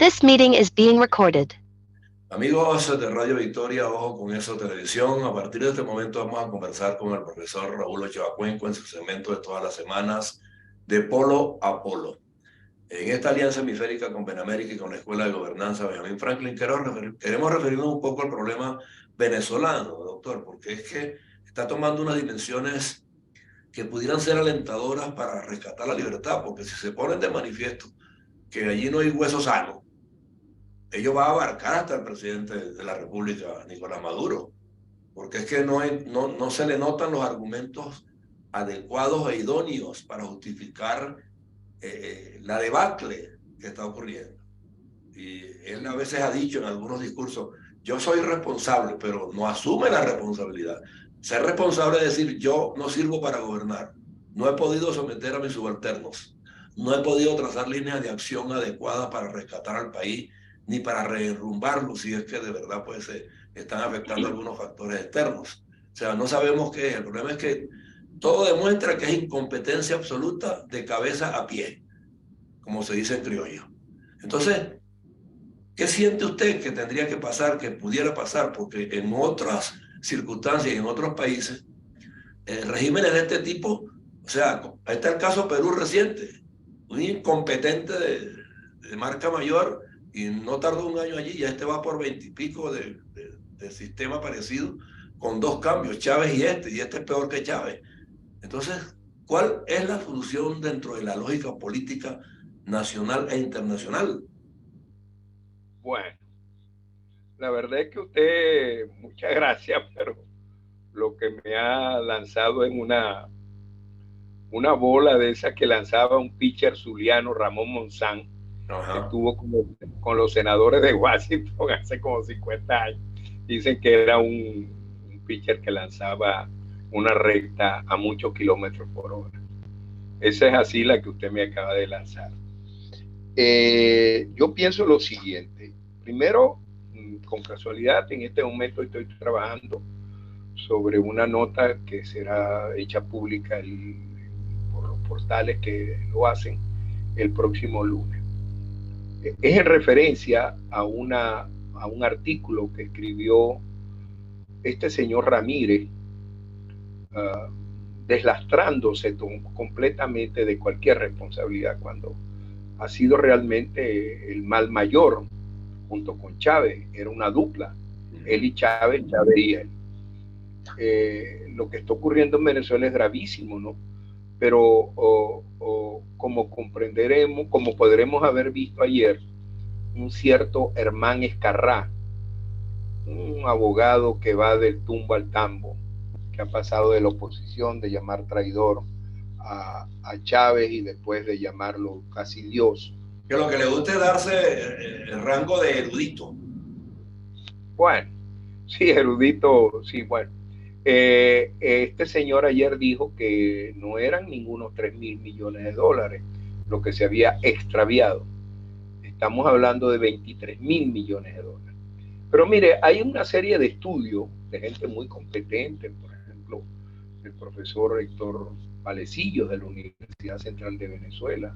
This meeting is being recorded. Amigos de Radio Victoria, ojo con eso, televisión. A partir de este momento vamos a conversar con el profesor Raúl Ochoa Cuenco en su segmento de todas las semanas de Polo a Polo. En esta alianza hemisférica con Benamérica y con la Escuela de Gobernanza Benjamín Franklin, queremos referirnos un poco al problema venezolano, doctor, porque es que está tomando unas dimensiones que pudieran ser alentadoras para rescatar la libertad, porque si se ponen de manifiesto que allí no hay hueso sano, ello va a abarcar hasta el presidente de la República, Nicolás Maduro, porque es que no se le notan los argumentos adecuados e idóneos para justificar la debacle que está ocurriendo. Y él a veces ha dicho en algunos discursos, yo soy responsable, pero no asume la responsabilidad. Ser responsable es decir, yo no sirvo para gobernar, no he podido someter a mis subalternos, no he podido trazar líneas de acción adecuadas para rescatar al país, ni para derrumbarlo, si es que de verdad pues se están afectando algunos factores externos. O sea, no sabemos qué es. El problema es que todo demuestra que es incompetencia absoluta de cabeza a pie, como se dice en criollo. Entonces, ¿qué siente usted que tendría que pasar, que pudiera pasar? Porque en otras circunstancias y en otros países, regímenes de este tipo, o sea, ahí está el caso Perú reciente, un incompetente de marca mayor, y no tardó un año allí, ya este va por 20 y pico de sistema parecido, con dos cambios, Chávez y este es peor que Chávez. Entonces, ¿cuál es la solución dentro de la lógica política nacional e internacional? Bueno, la verdad es que usted, muchas gracias, pero lo que me ha lanzado en una bola de esas que lanzaba un pitcher zuliano, Ramón Monzán, que estuvo con los senadores de Washington hace como 50 años. Dicen que era un pitcher que lanzaba una recta a muchos kilómetros por hora. Esa es así la que usted me acaba de lanzar. Yo pienso lo siguiente. Primero, con casualidad, en este momento estoy trabajando sobre una nota que será hecha pública por los portales que lo hacen el próximo lunes. Es en referencia a un artículo que escribió este señor Ramírez, deslastrándose completamente de cualquier responsabilidad cuando ha sido realmente el mal mayor junto con Chávez. Era una dupla, él y Chávez, Chávez y él. Lo que está ocurriendo en Venezuela es gravísimo, ¿no? Pero como comprenderemos, como podremos haber visto ayer, un cierto Hermán Escarrá, un abogado que va del tumbo al tambo, que ha pasado de la oposición de llamar traidor a Chávez y después de llamarlo casi Dios. Que lo que le gusta es darse el rango de erudito. Bueno, sí, erudito, sí, bueno. Este señor ayer dijo que no eran ningunos 3.000 millones de dólares lo que se había extraviado. Estamos hablando de 23.000 millones de dólares. Pero mire, hay una serie de estudios de gente muy competente, por ejemplo, el profesor Héctor Valecillos de la Universidad Central de Venezuela,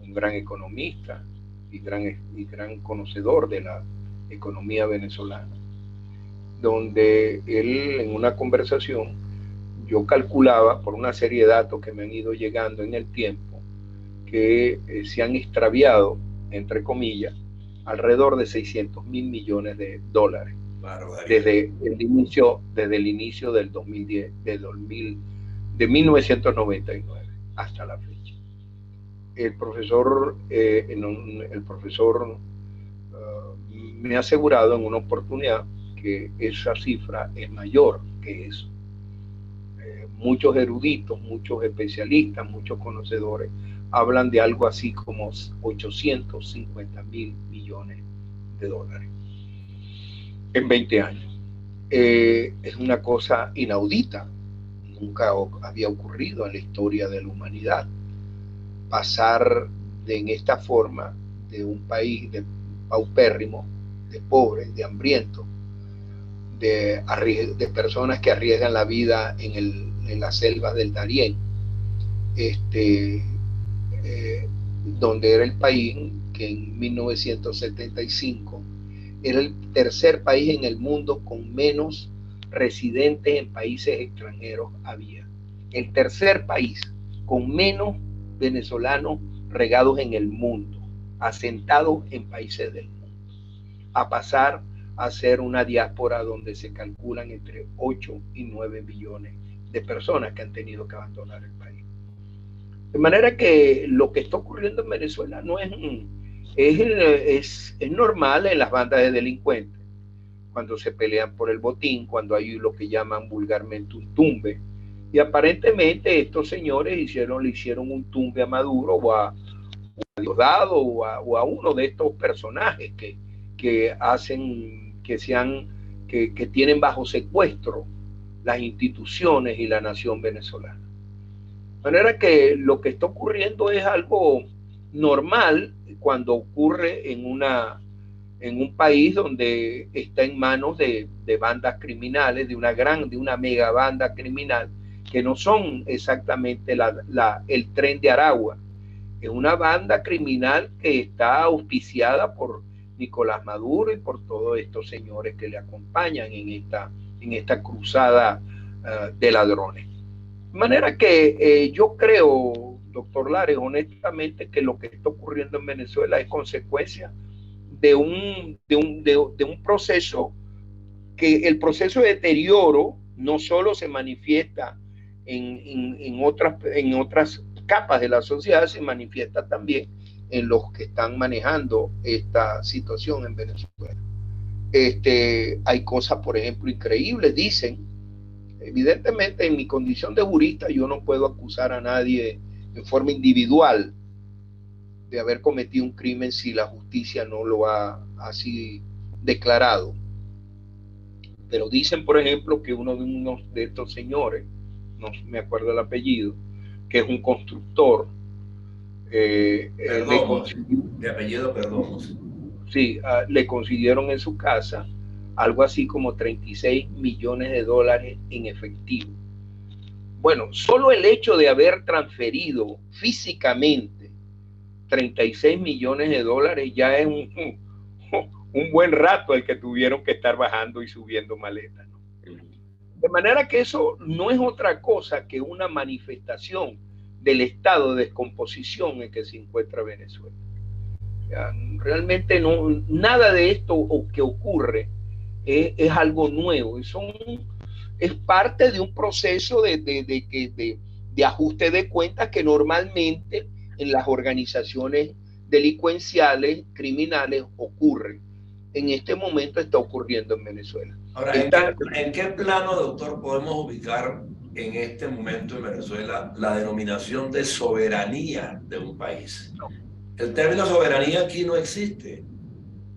un gran economista y gran conocedor de la economía venezolana, donde él en una conversación, yo calculaba por una serie de datos que me han ido llegando en el tiempo, que se han extraviado, entre comillas, alrededor de 600.000 millones de dólares desde el inicio del 2010, de 1999 hasta la fecha. El profesor me ha asegurado en una oportunidad que esa cifra es mayor que eso. Muchos eruditos, muchos especialistas, muchos conocedores hablan de algo así como 850.000 millones de dólares en 20 años. Es una cosa inaudita, nunca había ocurrido en la historia de la humanidad pasar en esta forma de un país de paupérrimo, de pobres, de hambrientos, de personas que arriesgan la vida en las selvas del Darién, donde era el país que en 1975 era el tercer país en el mundo con menos residentes en países extranjeros había. El tercer país con menos venezolanos regados en el mundo, asentados en países del mundo, a pasar a ser una diáspora donde se calculan entre 8 y 9 millones de personas que han tenido que abandonar el país. De manera que lo que está ocurriendo en Venezuela no es normal en las bandas de delincuentes, cuando se pelean por el botín, cuando hay lo que llaman vulgarmente un tumbe. Y aparentemente estos señores le hicieron un tumbe a Maduro o a Diosdado o a uno de estos personajes que hacen que tienen bajo secuestro las instituciones y la nación venezolana. De manera que lo que está ocurriendo es algo normal cuando ocurre en un país donde está en manos de bandas criminales, de una mega banda criminal, que no son exactamente el Tren de Aragua. Es una banda criminal que está auspiciada por Nicolás Maduro y por todos estos señores que le acompañan en esta cruzada de ladrones. De manera que yo creo, doctor Lares, honestamente, que lo que está ocurriendo en Venezuela es consecuencia de un proceso, que el proceso de deterioro no solo se manifiesta en otras capas de la sociedad, se manifiesta también en los que están manejando esta situación en Venezuela. Hay cosas, por ejemplo, increíbles, dicen. Evidentemente, en mi condición de jurista, yo no puedo acusar a nadie en forma individual de haber cometido un crimen si la justicia no lo ha así declarado. Pero dicen, por ejemplo, que uno de estos señores, no me acuerdo el apellido, que es un constructor, de apellido Perdomos. Sí, le consiguieron en su casa algo así como 36 millones de dólares en efectivo. Bueno, solo el hecho de haber transferido físicamente 36 millones de dólares ya es un buen rato el que tuvieron que estar bajando y subiendo maletas, ¿no? De manera que eso no es otra cosa que una manifestación del estado de descomposición en que se encuentra Venezuela. Realmente no, nada de esto que ocurre es algo nuevo, es parte de un proceso de ajuste de cuentas que normalmente en las organizaciones delincuenciales, criminales, ocurre. En este momento está ocurriendo en Venezuela. Ahora, ¿en qué plano, doctor, podemos ubicar en este momento en Venezuela la denominación de soberanía de un país? El término soberanía aquí no existe.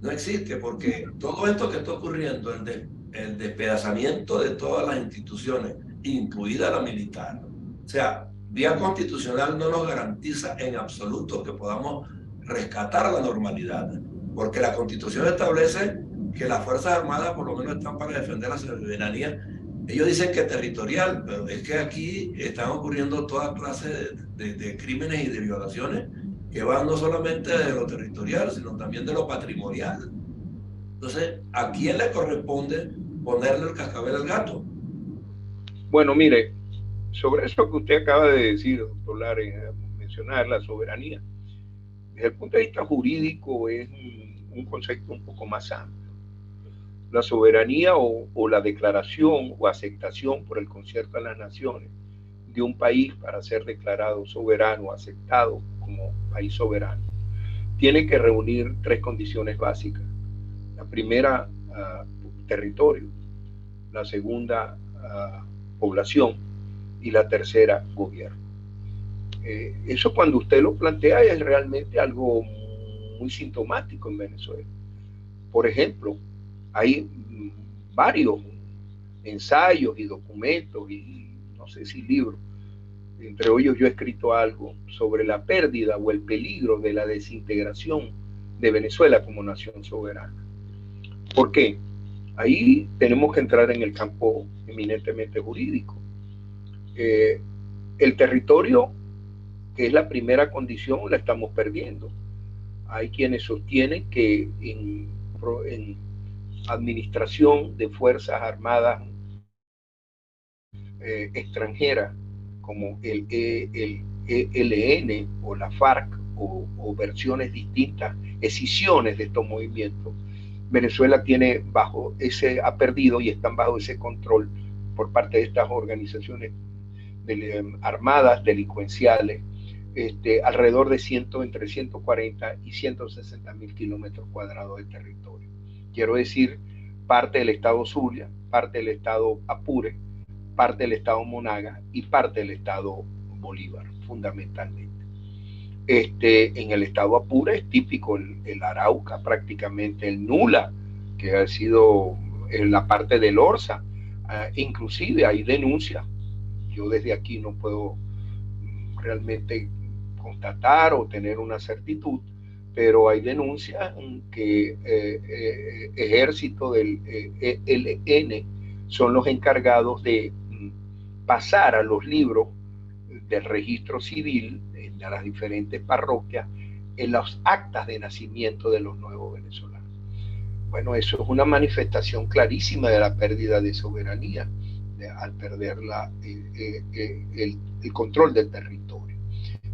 No existe porque todo esto que está ocurriendo, el despedazamiento de todas las instituciones, incluida la militar, o sea, vía constitucional no nos garantiza en absoluto que podamos rescatar la normalidad, porque la Constitución establece que las Fuerzas Armadas por lo menos están para defender la soberanía. Ellos dicen que territorial, pero es que aquí están ocurriendo toda clase de crímenes y de violaciones que van no solamente de lo territorial, sino también de lo patrimonial. Entonces, ¿a quién le corresponde ponerle el cascabel al gato? Bueno, mire, sobre eso que usted acaba de decir, doctor Lares, mencionar la soberanía, desde el punto de vista jurídico es un concepto un poco más amplio. La soberanía o la declaración o aceptación por el concierto de las naciones de un país para ser declarado soberano, aceptado como país soberano, tiene que reunir tres condiciones básicas. La primera, territorio. La segunda, población. Y la tercera, gobierno. Eso cuando usted lo plantea es realmente algo muy sintomático en Venezuela. Por ejemplo, hay varios ensayos y documentos y no sé si libros, entre ellos yo he escrito algo sobre la pérdida o el peligro de la desintegración de Venezuela como nación soberana. ¿Por qué? Ahí tenemos que entrar en el campo eminentemente jurídico. El territorio que es la primera condición, la estamos perdiendo. Hay quienes sostienen que en administración de Fuerzas Armadas extranjeras, como el ELN o la FARC, o versiones distintas, escisiones de estos movimientos, Venezuela tiene ha perdido y están bajo ese control por parte de estas organizaciones armadas delincuenciales, alrededor de entre 140 y 160 mil kilómetros cuadrados de territorio. Quiero decir, parte del estado Zulia, parte del estado Apure, parte del estado Monagas y parte del estado Bolívar, fundamentalmente. En el estado Apure es típico el Arauca, prácticamente el Nula, que ha sido en la parte del Orza. Inclusive hay denuncias. Yo desde aquí no puedo realmente constatar o tener una certitud, pero hay denuncias que ejército del ELN son los encargados de pasar a los libros del registro civil en las diferentes parroquias en las actas de nacimiento de los nuevos venezolanos. Bueno, eso es una manifestación clarísima de la pérdida de soberanía al perder el control del territorio.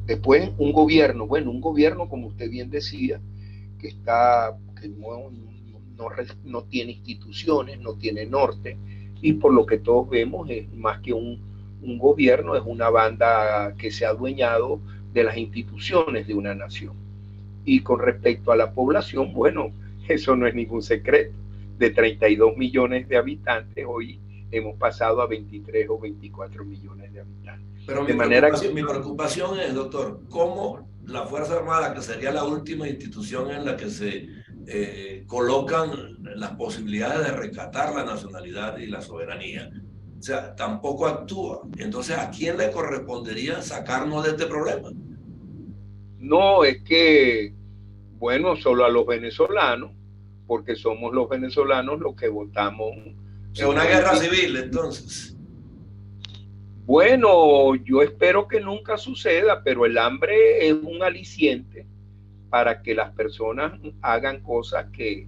Después un gobierno, como usted bien decía, que no tiene instituciones, no tiene norte, y por lo que todos vemos es más que un gobierno, es una banda que se ha adueñado de las instituciones de una nación. Y con respecto a la población, bueno, eso no es ningún secreto. De 32 millones de habitantes, hoy hemos pasado a 23 o 24 millones de habitantes. Pero mi preocupación es, doctor, cómo la Fuerza Armada, que sería la última institución en la que se colocan las posibilidades de rescatar la nacionalidad y la soberanía, o sea, tampoco actúa. Entonces, ¿a quién le correspondería sacarnos de este problema? No, es que, bueno, solo a los venezolanos, porque somos los venezolanos los que votamos. O sea, una guerra civil, entonces. Bueno, yo espero que nunca suceda, pero el hambre es un aliciente para que las personas hagan cosas que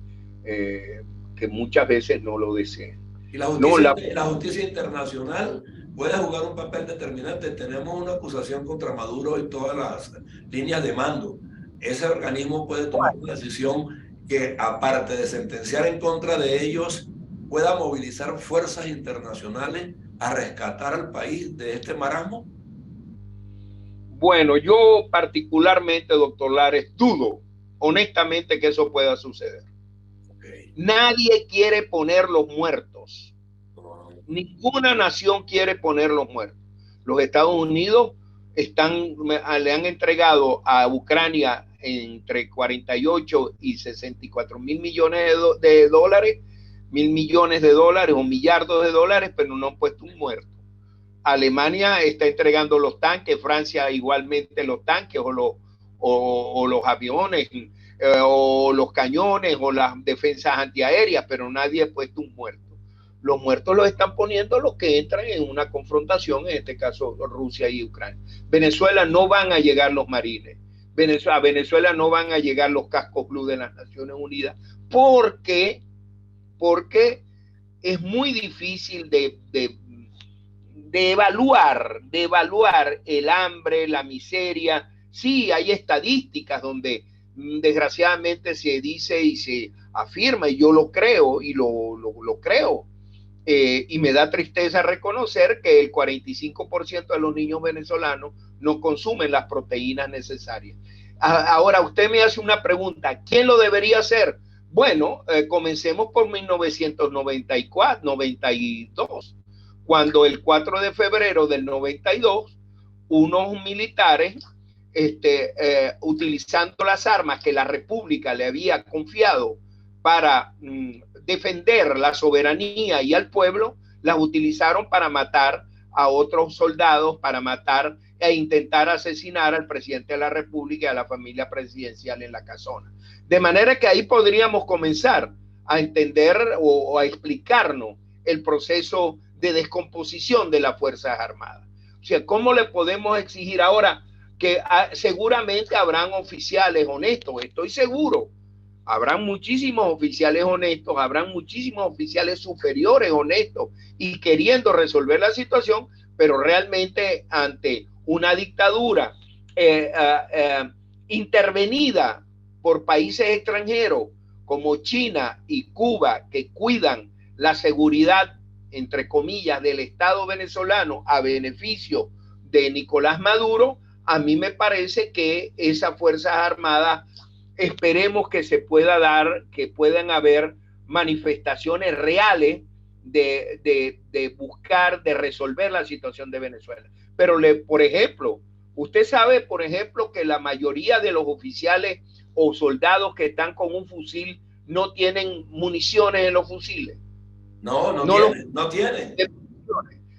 muchas veces no lo desean. Y la justicia internacional puede jugar un papel determinante. Tenemos una acusación contra Maduro y todas las líneas de mando. Ese organismo puede tomar una decisión que, aparte de sentenciar en contra de ellos, pueda movilizar fuerzas internacionales a rescatar al país de este marasmo. Bueno, yo particularmente, doctor Lares, dudo honestamente que eso pueda suceder. Nadie quiere poner los muertos. Ninguna nación quiere poner los muertos. Los Estados Unidos le han entregado a Ucrania entre 48 y 64 mil millones de dólares, $1.000 millones o millardos de dólares, pero no han puesto un muerto. Alemania está entregando los tanques, Francia igualmente los tanques o los aviones, o los cañones o las defensas antiaéreas, pero nadie ha puesto un muerto. Los muertos los están poniendo los que entran en una confrontación, en este caso Rusia y Ucrania. Venezuela no van a llegar los marines, a Venezuela no van a llegar los cascos blue de las Naciones Unidas, porque es muy difícil de evaluar el hambre, la miseria. Sí, hay estadísticas donde desgraciadamente se dice y se afirma, y yo lo creo y lo creo, y me da tristeza reconocer que el 45% de los niños venezolanos no consumen las proteínas necesarias. Ahora usted me hace una pregunta, ¿quién lo debería hacer? Bueno, comencemos por 1992, cuando el 4 de febrero del 92, unos militares utilizando las armas que la República le había confiado para defender la soberanía y al pueblo, las utilizaron para matar a otros soldados, para matar e intentar asesinar al presidente de la República y a la familia presidencial en la casona. De manera que ahí podríamos comenzar a entender o a explicarnos el proceso de descomposición de las Fuerzas Armadas. O sea, ¿cómo le podemos exigir ahora? que seguramente habrán oficiales honestos, estoy seguro. Habrán muchísimos oficiales honestos, habrán muchísimos oficiales superiores honestos y queriendo resolver la situación, pero realmente ante una dictadura intervenida por países extranjeros como China y Cuba, que cuidan la seguridad, entre comillas, del Estado venezolano a beneficio de Nicolás Maduro, a mí me parece que esas Fuerzas Armadas, esperemos que se pueda dar, que puedan haber manifestaciones reales de buscar, de resolver la situación de Venezuela. Pero, por ejemplo, usted sabe, por ejemplo, que la mayoría de los oficiales o soldados que están con un fusil no tienen municiones en los fusiles. No tienen.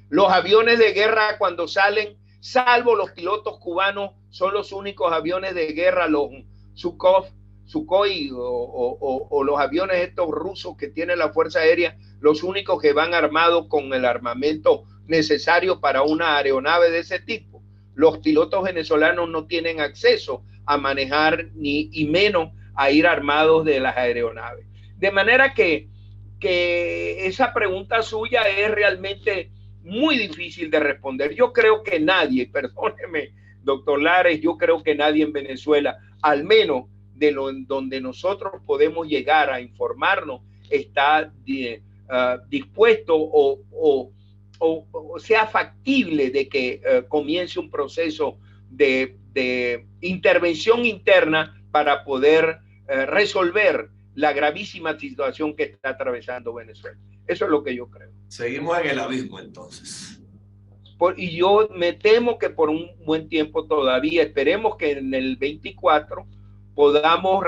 Los aviones de guerra cuando salen, salvo los pilotos cubanos, son los únicos aviones de guerra, los Sukhoi o los aviones estos rusos que tiene la Fuerza Aérea, los únicos que van armados con el armamento necesario para una aeronave de ese tipo. Los pilotos venezolanos no tienen acceso a manejar y menos a ir armados de las aeronaves. De manera que esa pregunta suya es realmente muy difícil de responder. Yo creo que nadie, perdóneme, doctor Lares, yo creo que nadie en Venezuela, al menos donde nosotros podemos llegar a informarnos, está dispuesto o sea factible de que comience un proceso de intervención interna para poder resolver la gravísima situación que está atravesando Venezuela. Eso es lo que yo creo. Seguimos en el abismo entonces. Y yo me temo que por un buen tiempo todavía, esperemos que en el 24 podamos,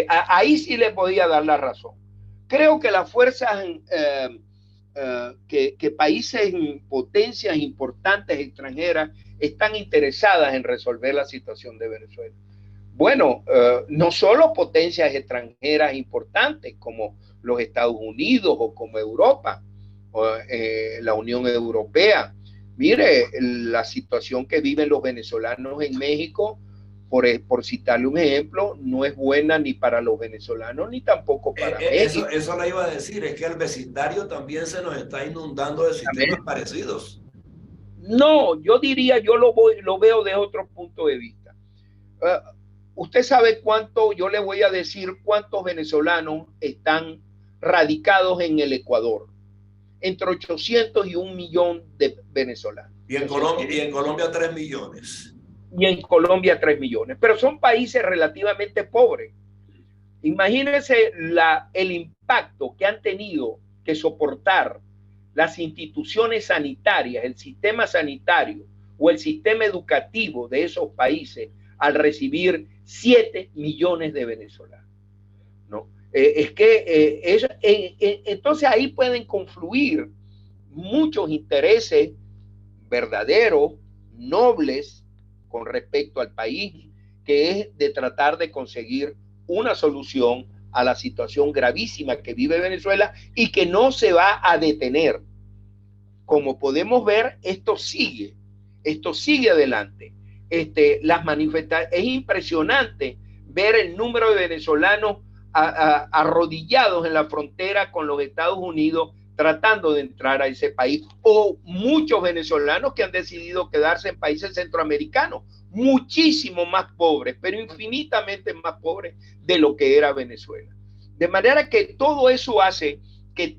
ahí sí le podía dar la razón. Creo que las fuerzas, que países, potencias importantes extranjeras están interesadas en resolver la situación de Venezuela. Bueno, no solo potencias extranjeras importantes como los Estados Unidos o como Europa, la Unión Europea. Mire, la situación que viven los venezolanos en México, por citarle un ejemplo, no es buena ni para los venezolanos ni tampoco para México. Eso le iba a decir, es que el vecindario también se nos está inundando de sistemas parecidos. No, yo diría, yo lo veo de otro punto de vista. Usted sabe cuánto, yo le voy a decir cuántos venezolanos están radicados en el Ecuador. Entre 800 y 1 millón de venezolanos. Y en Colombia 3 millones. Y en Colombia 3 millones. Pero son países relativamente pobres. Imagínense el impacto que han tenido que soportar las instituciones sanitarias, el sistema sanitario o el sistema educativo de esos países al recibir 7 millones de venezolanos, ¿no? Entonces ahí pueden confluir muchos intereses verdaderos, nobles, con respecto al país, que es de tratar de conseguir una solución a la situación gravísima que vive Venezuela y que no se va a detener. Como podemos ver, esto sigue adelante. Las manifestaciones, es impresionante ver el número de venezolanos arrodillados en la frontera con los Estados Unidos tratando de entrar a ese país, o muchos venezolanos que han decidido quedarse en países centroamericanos, muchísimo más pobres, pero infinitamente más pobres de lo que era Venezuela. De manera que todo eso hace que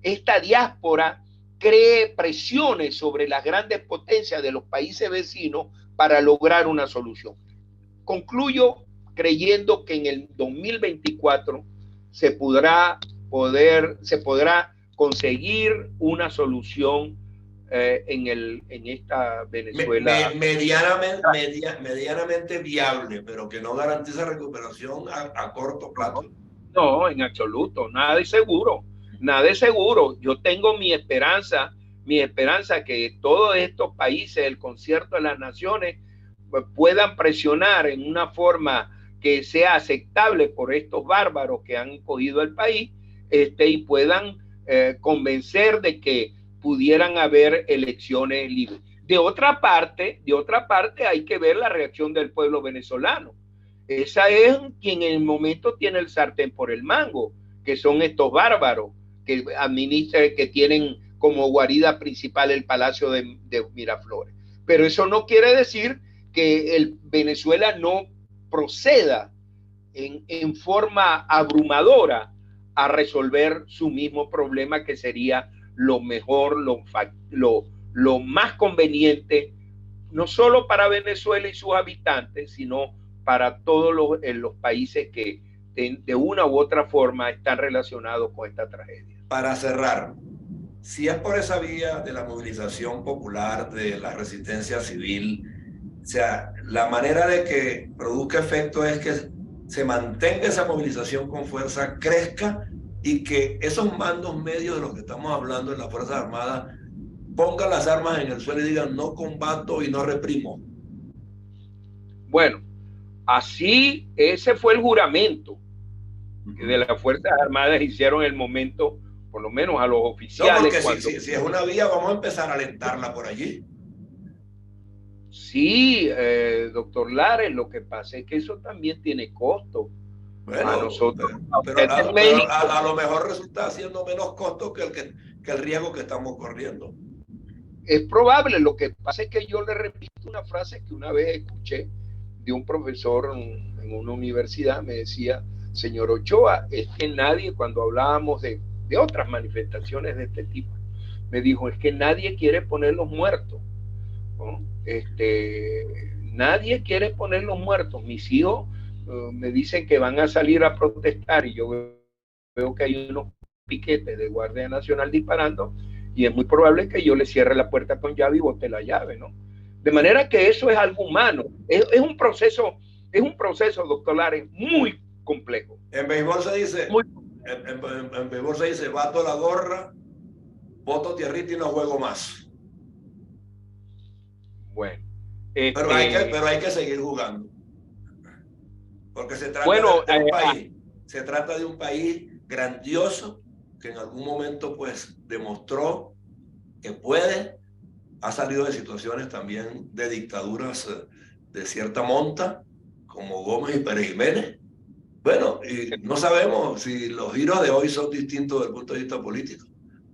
esta diáspora cree presiones sobre las grandes potencias de los países vecinos para lograr una solución. Concluyo creyendo que en el 2024 se podrá conseguir una solución en esta Venezuela. Medianamente viable, pero que no garantiza recuperación a corto plazo. No, en absoluto, nada de seguro. Nada es seguro. Yo tengo mi esperanza que todos estos países, el concierto de las naciones, puedan presionar en una forma que sea aceptable por estos bárbaros que han cogido el país, y puedan convencer de que pudieran haber elecciones libres. De otra parte hay que ver la reacción del pueblo venezolano. Esa es quien en el momento tiene el sartén por el mango, que son estos bárbaros que administran, que tienen como guarida principal el Palacio de Miraflores. Pero eso no quiere decir que el Venezuela no proceda en forma abrumadora a resolver su mismo problema, que sería lo mejor, lo más conveniente, no solo para Venezuela y sus habitantes, sino para todos los países que de una u otra forma están relacionados con esta tragedia. Para cerrar, si es por esa vía de la movilización popular, de la resistencia civil, o sea, la manera de que produzca efecto es que se mantenga esa movilización con fuerza, crezca, y que esos mandos medios de los que estamos hablando en las Fuerzas Armadas pongan las armas en el suelo y digan: no combato y no reprimo. Bueno, así ese fue el juramento que de las Fuerzas Armadas hicieron en el momento, por lo menos a los oficiales. No, porque cuando... si es una vía, vamos a empezar a alentarla por allí. Sí, doctor Lares, lo que pasa es que eso también tiene costo. Bueno, a nosotros, pero a lo mejor resulta siendo menos costo que el riesgo que estamos corriendo. Es probable. Lo que pasa es que yo le repito una frase que una vez escuché de un profesor en una universidad. Me decía: señor Ochoa, es que nadie, cuando hablábamos de otras manifestaciones de este tipo, me dijo: es que nadie quiere poner los muertos, ¿no? Nadie quiere poner los muertos. Mis hijos me dicen que van a salir a protestar, y yo veo que hay unos piquetes de Guardia Nacional disparando, y es muy probable que yo le cierre la puerta con llave y bote la llave, ¿no? De manera que eso es algo humano. Es un proceso, doctor Lares, muy complejo. En béisbol se dice, en béisbol se dice: bato la gorra, boto tierrita y no juego más. Bueno. Pero hay que seguir jugando. Porque se trata de un país. Se trata de un país grandioso que en algún momento pues demostró que puede. Ha salido de situaciones también de dictaduras de cierta monta, como Gómez y Pérez Jiménez. Bueno, y no sabemos si los giros de hoy son distintos desde el punto de vista político,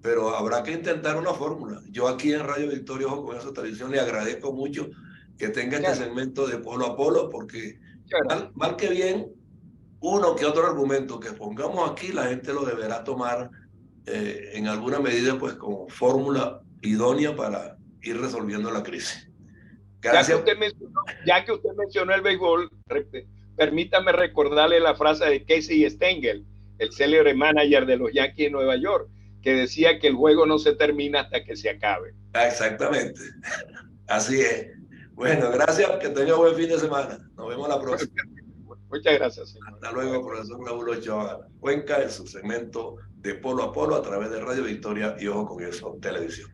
pero habrá que intentar una fórmula. Yo aquí en Radio Victoria, Ojo con Eso Televisión, le agradezco mucho que tenga este segmento de Polo a Polo, porque mal que bien, uno que otro argumento que pongamos aquí, la gente lo deberá tomar en alguna medida pues como fórmula idónea para ir resolviendo la crisis. Gracias. Ya que usted mencionó el béisbol, permítame recordarle la frase de Casey Stengel, el célebre manager de los Yankees de Nueva York, que decía que el juego no se termina hasta que se acabe. Exactamente. Así es. Bueno, gracias. Que tenga buen fin de semana. Nos vemos la próxima. Muchas gracias, señor. Hasta luego, profesor Raúl Ochoa Cuenca, en su segmento de Polo a Polo a través de Radio Victoria y Ojo con Eso Televisión.